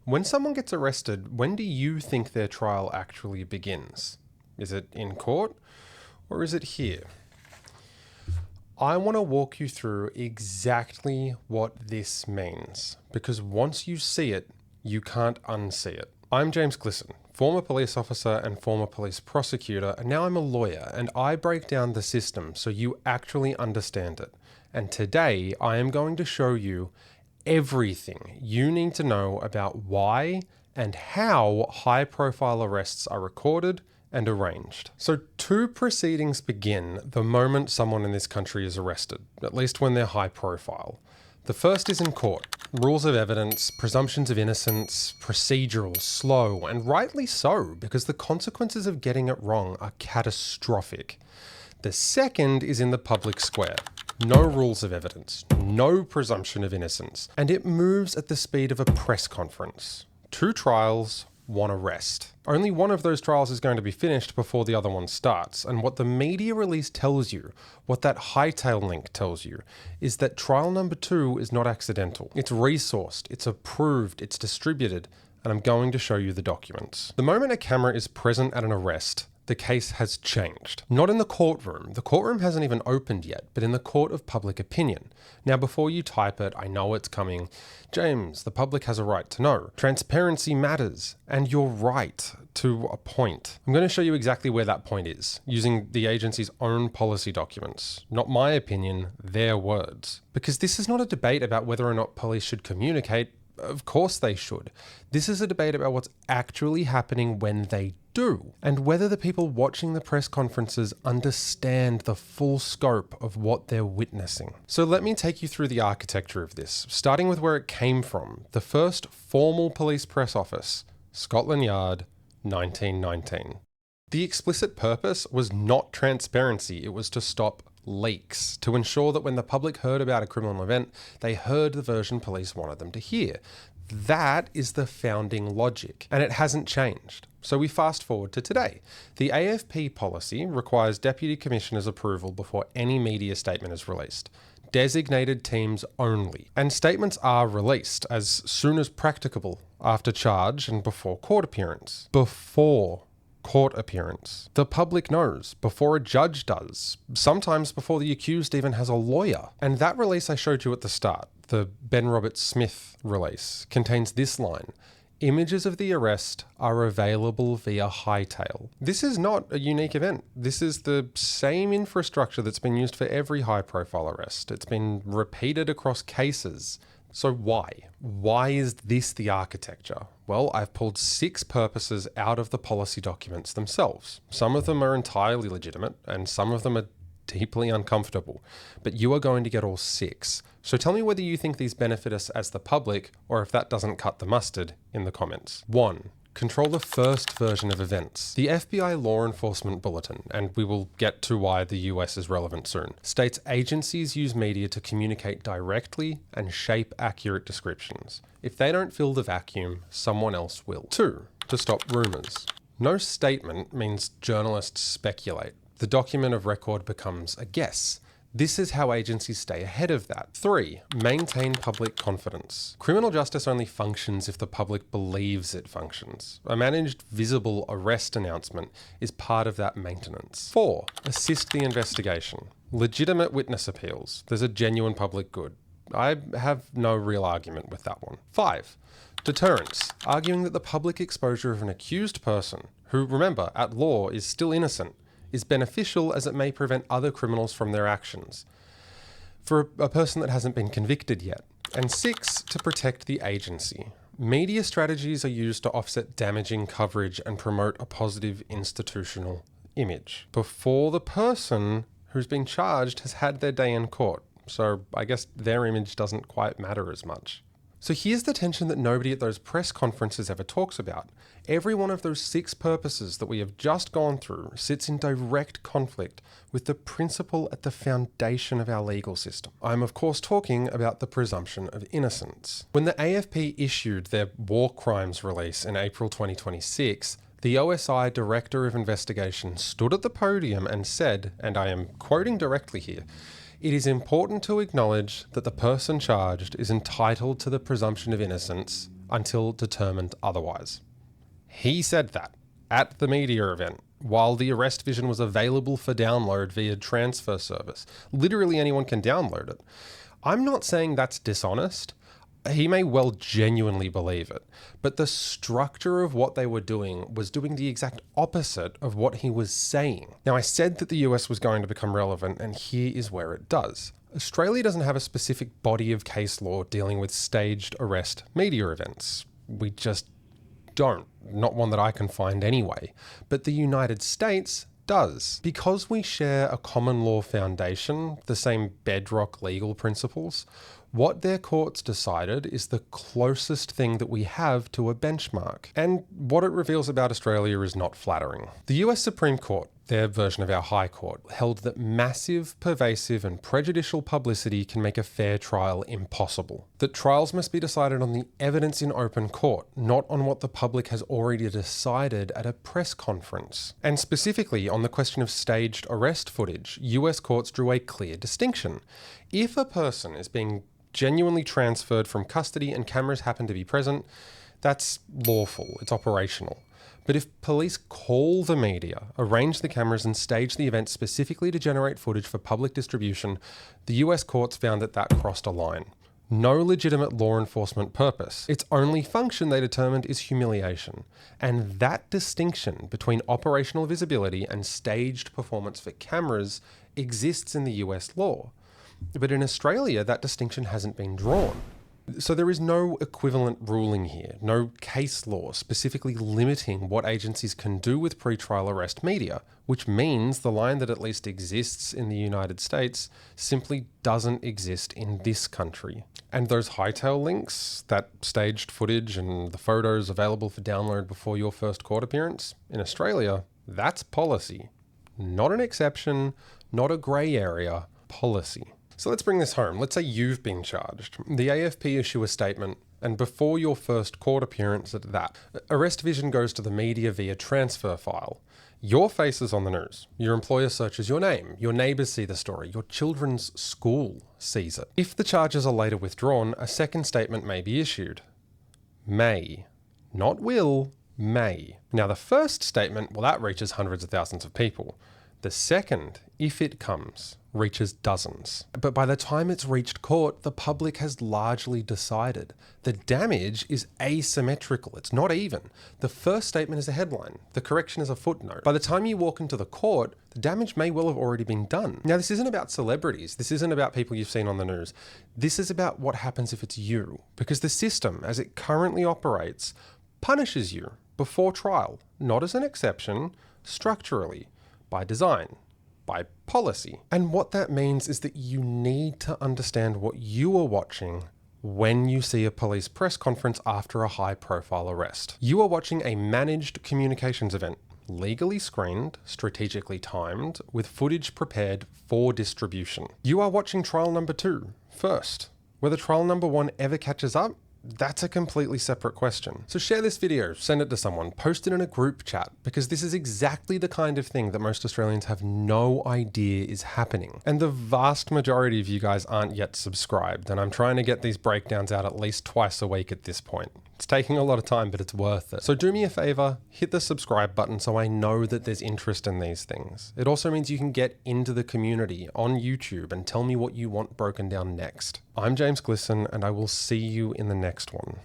When someone gets arrested, when do you think their trial actually begins? Is it in court or is it here? I want to walk you through exactly what this means, because once you see it, you can't unsee it. I'm James Glissan, former police officer and former police prosecutor, and now I'm a lawyer, and I break down the system so you actually understand it. And today I am going to show you everything you need to know about why and how high-profile arrests are recorded and arranged. So two proceedings begin the moment someone in this country is arrested, at least when they're high profile. The first is in court. Rules of evidence, presumptions of innocence, procedural, slow, and rightly so, because the consequences of getting it wrong are catastrophic. The second is in the public square. No rules of evidence, no presumption of innocence, and it moves at the speed of a press conference. 2 trials, 1 arrest. Only one of those trials is going to be finished before the other one starts, and what the media release tells you, what that hightail link tells you, is that trial number 2 is not accidental. It's resourced, it's approved, it's distributed, and I'm going to show you the documents. The moment a camera is present at an arrest, the case has changed. Not in the courtroom. The courtroom hasn't even opened yet, but in the court of public opinion. Now, before you type it, I know it's coming. James, the public has a right to know. Transparency matters, and you're right to a point. I'm going to show you exactly where that point is, using the agency's own policy documents. Not my opinion, their words. Because this is not a debate about whether or not police should communicate. Of course they should. This is a debate about what's actually happening when they do, and whether the people watching the press conferences understand the full scope of what they're witnessing. So let me take you through the architecture of this, starting with where it came from. The first formal police press office, Scotland Yard, 1919. The explicit purpose was not transparency, it was to stop leaks, to ensure that when the public heard about a criminal event, they heard the version police wanted them to hear. That is the founding logic, and it hasn't changed. So we fast forward to today. The AFP policy requires Deputy Commissioner's approval before any media statement is released. Designated teams only. And statements are released as soon as practicable after charge and before court appearance. Before court appearance. The public knows before a judge does, sometimes before the accused even has a lawyer. And that release I showed you at the start, the Ben Roberts-Smith release, contains this line: images of the arrest are available via hightail. This is not a unique event. This is the same infrastructure that's been used for every high-profile arrest. It's been repeated across cases. So why? Why is this the architecture? Well, I've pulled 6 purposes out of the policy documents themselves. Some of them are entirely legitimate, and some of them are deeply uncomfortable, but you are going to get all 6. So tell me whether you think these benefit us as the public, or if that doesn't cut the mustard in the comments. 1. Control the first version of events. The FBI Law Enforcement Bulletin, and we will get to why the US is relevant soon, states agencies use media to communicate directly and shape accurate descriptions. If they don't fill the vacuum, someone else will. 2. To stop rumors. No statement means journalists speculate. The document of record becomes a guess. This is how agencies stay ahead of that. 3. Maintain public confidence. Criminal justice only functions if the public believes it functions. A managed, visible arrest announcement is part of that maintenance. 4. Assist the investigation. Legitimate witness appeals. There's a genuine public good. I have no real argument with that one. 5. Deterrence. Arguing that the public exposure of an accused person, who, remember, at law is still innocent, is beneficial as it may prevent other criminals from their actions, for a person that hasn't been convicted yet. And 6, to protect the agency. Media strategies are used to offset damaging coverage and promote a positive institutional image before the person who's been charged has had their day in court. So I guess their image doesn't quite matter as much. So here's the tension that nobody at those press conferences ever talks about. Every one of those 6 purposes that we have just gone through sits in direct conflict with the principle at the foundation of our legal system. I'm of course talking about the presumption of innocence. When the AFP issued their war crimes release in April 2026, the OSI Director of Investigation stood at the podium and said, and I am quoting directly here, "It is important to acknowledge that the person charged is entitled to the presumption of innocence until determined otherwise. He said that at the media event, while the arrest vision was available for download via transfer service. Literally anyone can download it. I'm not saying that's dishonest. He may well genuinely believe it, but the structure of what they were doing was doing the exact opposite of what he was saying. Now, I said that the US was going to become relevant, and here is where it does. Australia doesn't have a specific body of case law dealing with staged arrest media events. We just don't. Not one that I can find anyway. But the United States does. Because we share a common law foundation, the same bedrock legal principles, what their courts decided is the closest thing that we have to a benchmark. And what it reveals about Australia is not flattering. The US Supreme Court, their version of our High Court, held that massive, pervasive, and prejudicial publicity can make a fair trial impossible. That trials must be decided on the evidence in open court, not on what the public has already decided at a press conference. And specifically on the question of staged arrest footage, US courts drew a clear distinction. If a person is being genuinely transferred from custody and cameras happen to be present, that's lawful, it's operational. But if police call the media, arrange the cameras and stage the event specifically to generate footage for public distribution, the US courts found that that crossed a line. No legitimate law enforcement purpose. Its only function, they determined, is humiliation. And that distinction between operational visibility and staged performance for cameras exists in the US law. But in Australia, that distinction hasn't been drawn. So there is no equivalent ruling here, no case law specifically limiting what agencies can do with pretrial arrest media, which means the line that at least exists in the United States simply doesn't exist in this country. And those hightail links, that staged footage and the photos available for download before your first court appearance, in Australia, that's policy. Not an exception, not a grey area, policy. So let's bring this home. Let's say you've been charged. The AFP issue a statement, and before your first court appearance at that, arrest vision goes to the media via transfer file. Your face is on the news. Your employer searches your name. Your neighbours see the story. Your children's school sees it. If the charges are later withdrawn, a second statement may be issued. May. Not will, may. Now the first statement, well, that reaches hundreds of thousands of people. The second, if it comes, reaches dozens. But by the time it's reached court, the public has largely decided. The damage is asymmetrical. It's not even. The first statement is a headline. The correction is a footnote. By the time you walk into the court, the damage may well have already been done. Now, this isn't about celebrities. This isn't about people you've seen on the news. This is about what happens if it's you. Because the system, as it currently operates, punishes you before trial, not as an exception, structurally, by design, by policy. And what that means is that you need to understand what you are watching when you see a police press conference after a high-profile arrest. You are watching a managed communications event, legally screened, strategically timed, with footage prepared for distribution. You are watching trial number 2 first. Whether trial number 1 ever catches up, that's a completely separate question. So share this video, send it to someone, post it in a group chat, because this is exactly the kind of thing that most Australians have no idea is happening. And the vast majority of you guys aren't yet subscribed, and I'm trying to get these breakdowns out at least twice a week at this point. It's taking a lot of time, but it's worth it. So do me a favor, hit the subscribe button so I know that there's interest in these things. It also means you can get into the community on YouTube and tell me what you want broken down next. I'm James Glissan, and I will see you in the next one.